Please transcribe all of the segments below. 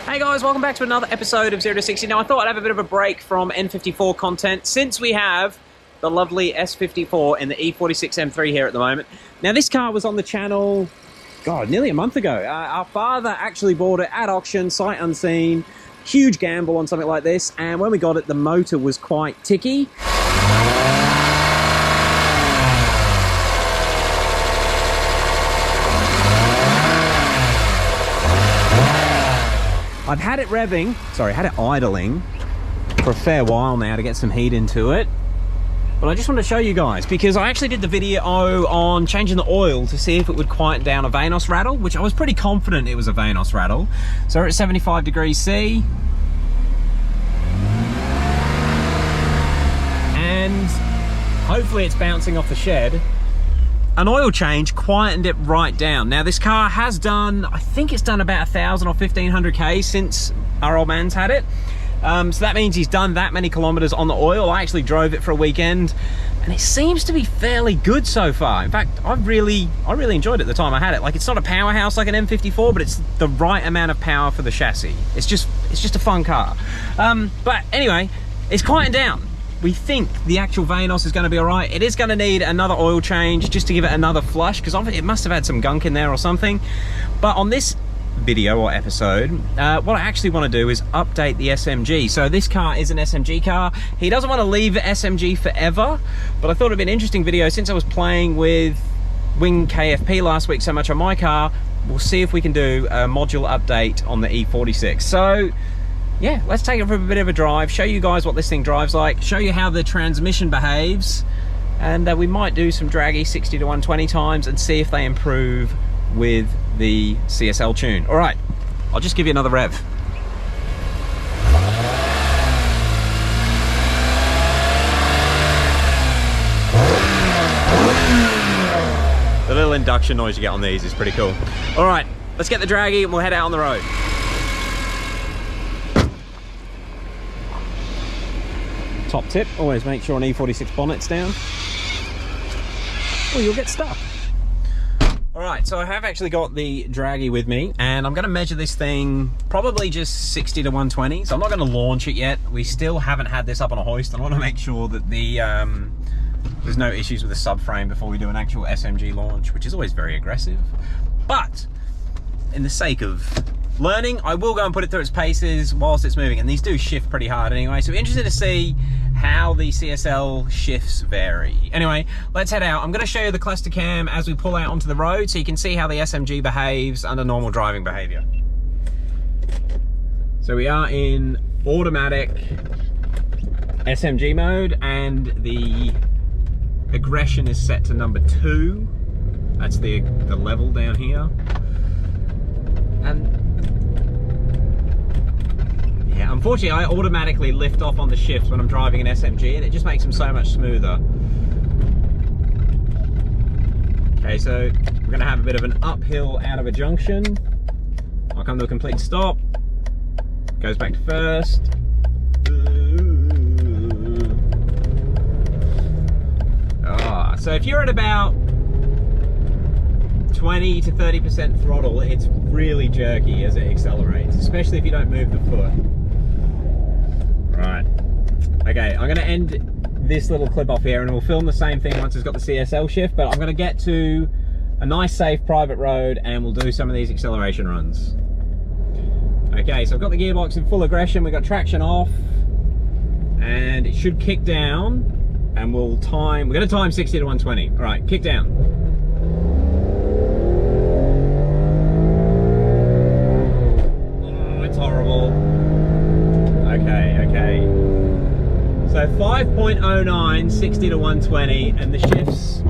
Hey guys, welcome back to another episode of 0 to 60. Now I thought I'd have a bit of a break from N54 content since we have the lovely S54 and the E46 M3 here at the moment. Now this car was on the channel, God, nearly a month ago. Our father actually bought it at auction, sight unseen, huge gamble on something like this, and when we got it the motor was quite ticky. I've had it revving, sorry, had it idling for a fair while now to get some heat into it. But I just want to show you guys, because I actually did the video on changing the oil to see if it would quiet down a VANOS rattle, which I was pretty confident it was a VANOS rattle. So we're at 75 degrees C. And hopefully it's bouncing off the shed. An oil change quietened it right down. Now this car has done, I think it's done about 1,000 or 1,500 K since our old man's had it. So that means he's done that many kilometers on the oil. I actually drove it for a weekend and it seems to be fairly good so far. In fact, I really enjoyed it the time I had it. Like, it's not a powerhouse like an M54, but it's the right amount of power for the chassis. It's just a fun car. But anyway, it's quieting down. We think the actual VANOS is going to be all right. It is going to need another oil change just to give it another flush, because it must have had some gunk in there or something. But on this video or episode, what I actually want to do is update the SMG. So this car is an SMG car. He doesn't want to leave SMG forever, but I thought it'd be an interesting video since I was playing with Wing KFP last week so much on my car. We'll see if we can do a module update on the E46. So yeah, let's take it for a bit of a drive, show you guys what this thing drives like, show you how the transmission behaves, and we might do some draggy 60 to 120 times and see if they improve with the CSL tune. All right, I'll just give you another rev. The little induction noise you get on these is pretty cool. All right, let's get the draggy and we'll head out on the road. Top tip, always make sure an E46 bonnet's down, or you'll get stuck. All right, so I have actually got the draggy with me, and I'm gonna measure this thing probably just 60 to 120, so I'm not gonna launch it yet. We still haven't had this up on a hoist. I wanna make sure that there's no issues with the subframe before we do an actual SMG launch, which is always very aggressive. But in the sake of learning, I will go and put it through its paces whilst it's moving, and these do shift pretty hard anyway, so interested to see how the CSL shifts vary. Anyway, let's head out. I'm going to show you the cluster cam as we pull out onto the road so you can see how the SMG behaves under normal driving behavior. So we are in automatic SMG mode, and the aggression is set to number 2. That's the level down here. And yeah, unfortunately I automatically lift off on the shifts when I'm driving an SMG, and it just makes them so much smoother. Okay, so we're going to have a bit of an uphill out of a junction. I'll come to a complete stop. Goes back to first. So if you're at about 20 to 30% throttle, it's really jerky as it accelerates, especially if you don't move the foot. Right. Okay, I'm going to end this little clip off here, and we'll film the same thing once it's got the CSL shift, but I'm going to get to a nice safe private road and we'll do some of these acceleration runs. Okay, so I've got the gearbox in full aggression, we've got traction off, and it should kick down, and we're going to time 60 to 120. All right, kick down. Horrible. Okay. So 5.09, 60 to 120, and the shifts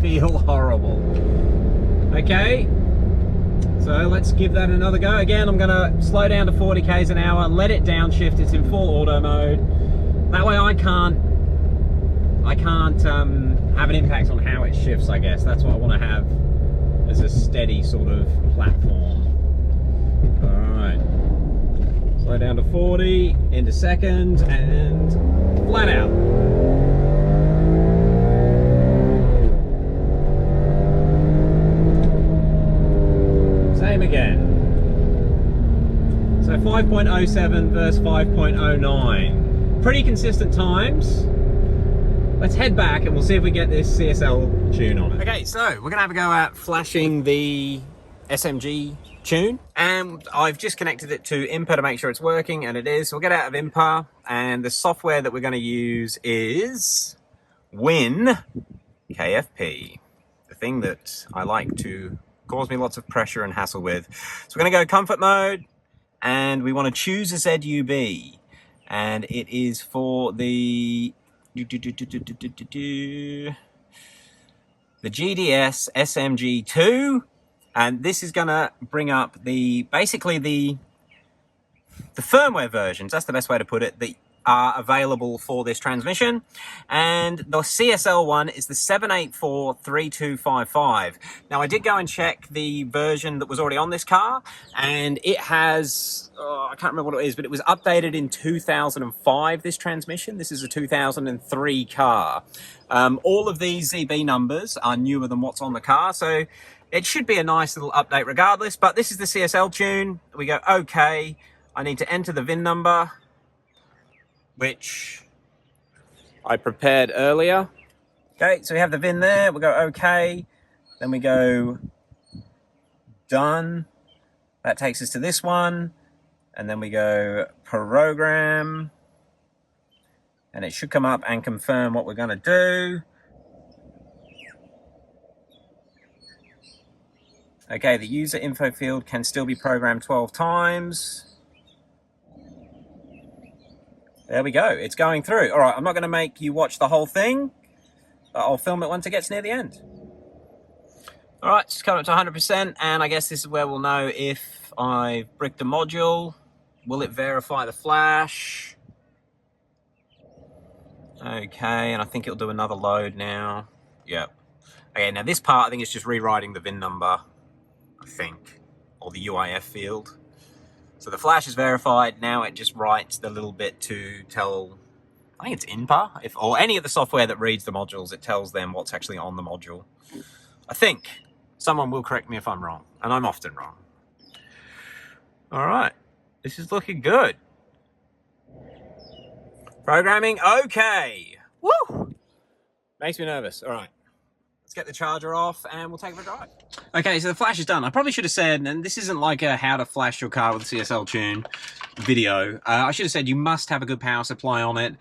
feel horrible. Okay, so let's give that another go. Again, I'm gonna slow down to 40 k's an hour, let it downshift. It's in full auto mode. That way I can't have an impact on how it shifts, I guess. That's what I want to have as a steady sort of platform. Alright, slow down to 40, into second, and flat out. Same again. So 5.07 versus 5.09. Pretty consistent times. Let's head back and we'll see if we get this CSL tune on it. Okay, so we're gonna have a go at flashing the SMG tune, and I've just connected it to IMPA to make sure it's working, and it is. So we'll get out of IMPA, and the software that we're gonna use is Win KFP, the thing that I like to cause me lots of pressure and hassle with. So we're gonna go comfort mode, and we wanna choose a ZUB, and it is for the GDS SMG2, and this is gonna bring up basically the firmware versions, that's the best way to put it, that are available for this transmission. And the CSL one is the 7843255. Now I did go and check the version that was already on this car, and it has, I can't remember what it is, but it was updated in 2005, this transmission. This is a 2003 car. All of these ZB numbers are newer than what's on the car, so it should be a nice little update regardless. But this is the CSL tune. We go okay. I need to enter the VIN number, which I prepared earlier. Okay, so we have the VIN there. We'll go okay. Then we go done. That takes us to this one. And then we go program. And it should come up and confirm what we're going to do. Okay, the user info field can still be programmed 12 times. There we go, it's going through. All right, I'm not going to make you watch the whole thing, but I'll film it once it gets near the end. All right, it's coming up to 100%, and I guess this is where we'll know if I've bricked a module. Will it verify the flash? Okay, and I think it'll do another load now. Yep. Okay, now this part I think is just rewriting the VIN number, I think, or the UIF field. So the flash is verified. Now it just writes the little bit to tell, I think it's INPA, or any of the software that reads the modules, it tells them what's actually on the module. I think. Someone will correct me if I'm wrong, and I'm often wrong. All right, this is looking good. Programming, okay. Woo! Makes me nervous. All right. Let's get the charger off and we'll take it for a drive. Okay, so the flash is done. I probably should have said, and this isn't like a how to flash your car with a CSL tune video. I should have said you must have a good power supply on it.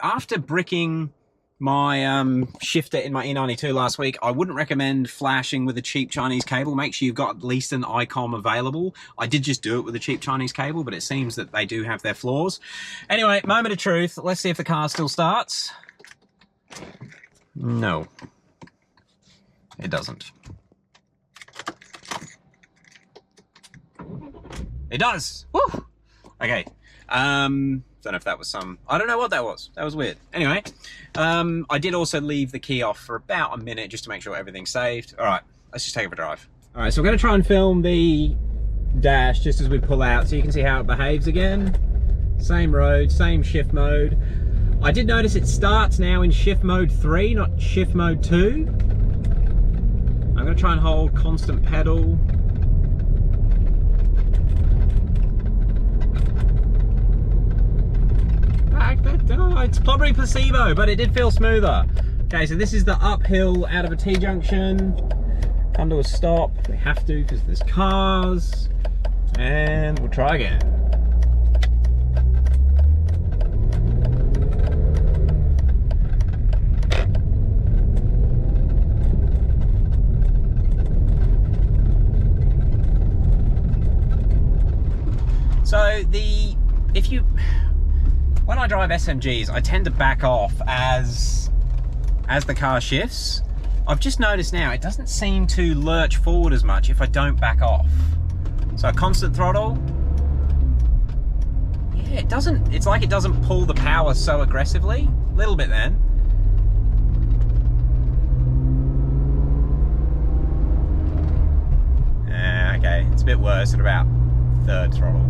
After bricking my shifter in my E92 last week, I wouldn't recommend flashing with a cheap Chinese cable. Make sure you've got at least an ICOM available. I did just do it with a cheap Chinese cable, but it seems that they do have their flaws. Anyway, moment of truth. Let's see if the car still starts. No. It doesn't. It does! Woo! Okay. Don't know if that was I don't know what that was. That was weird. Anyway, I did also leave the key off for about a minute just to make sure everything's saved. Alright, let's just take it for a drive. Alright, so we're going to try and film the dash just as we pull out so you can see how it behaves again. Same road, same shift mode. I did notice it starts now in shift mode 3, not shift mode 2. I'm going to try and hold constant pedal. It's probably placebo, but it did feel smoother. Okay, so this is the uphill out of a T-junction. Come to a stop. We have to because there's cars. And we'll try again. So when I drive SMGs, I tend to back off as the car shifts. I've just noticed now it doesn't seem to lurch forward as much if I don't back off. So constant throttle, yeah, it doesn't. It's like it doesn't pull the power so aggressively. A little bit then. Okay, it's a bit worse at about third throttle.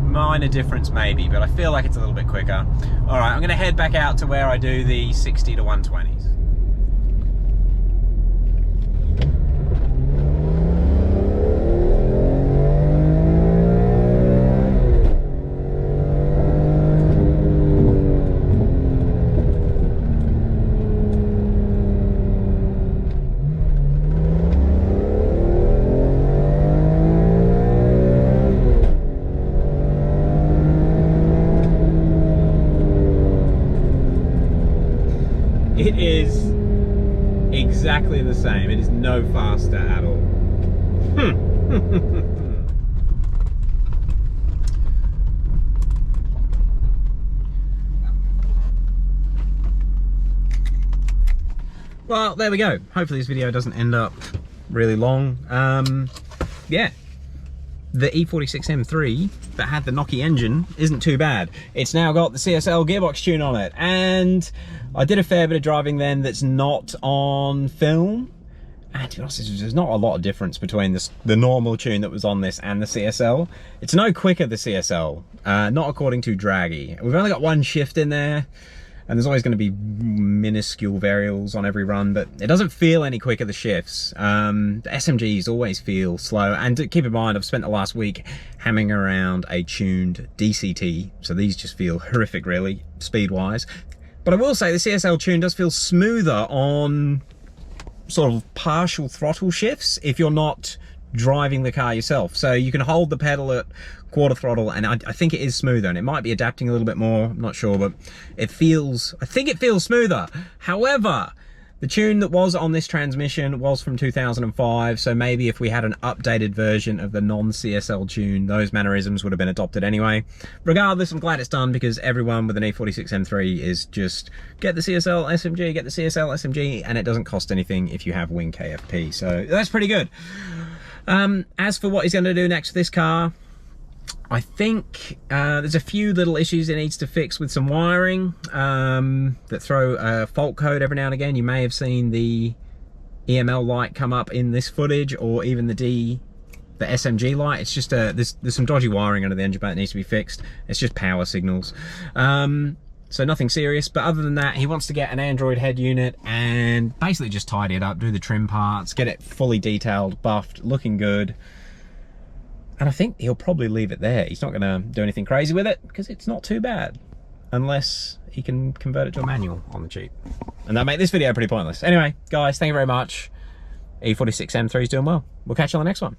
Minor difference maybe, but I feel like it's a little bit quicker. All right, I'm gonna head back out to where I do the 60 to 120s. it is exactly the same. It is no faster at all. Well, there we go. Hopefully this video doesn't end up really long. Yeah, the E46 M3 that had the Nokia engine isn't too bad. It's now got the CSL gearbox tune on it, and I did a fair bit of driving then that's not on film. And to be honest, there's not a lot of difference between the normal tune that was on this and the CSL. It's no quicker, the CSL, not according to Draggy. We've only got one shift in there, and there's always going to be minuscule variables on every run, but it doesn't feel any quicker, the shifts. The SMGs always feel slow, and keep in mind, I've spent the last week hammering around a tuned DCT, so these just feel horrific, really, speed-wise. But I will say the CSL tune does feel smoother on sort of partial throttle shifts if you're not driving the car yourself. So you can hold the pedal at quarter throttle, and I think it is smoother, and it might be adapting a little bit more, I'm not sure, but I think it feels smoother. However, the tune that was on this transmission was from 2005, so maybe if we had an updated version of the non-CSL tune, those mannerisms would have been adopted anyway. Regardless, I'm glad it's done, because everyone with an E46 M3 is just get the CSL SMG, get the CSL SMG, and it doesn't cost anything if you have wing KFP, so that's pretty good. As for what he's going to do next with this car, I think there's a few little issues it needs to fix with some wiring that throw a fault code every now and again. You may have seen the EML light come up in this footage, or even the SMG light. It's just there's some dodgy wiring under the engine bay that needs to be fixed. It's just power signals. So nothing serious, but other than that, he wants to get an Android head unit and basically just tidy it up, do the trim parts, get it fully detailed, buffed, looking good. And I think he'll probably leave it there. He's not going to do anything crazy with it, because it's not too bad, unless he can convert it to a manual on the cheap. And that'll make this video pretty pointless. Anyway, guys, thank you very much. E46 M3 is doing well. We'll catch you on the next one.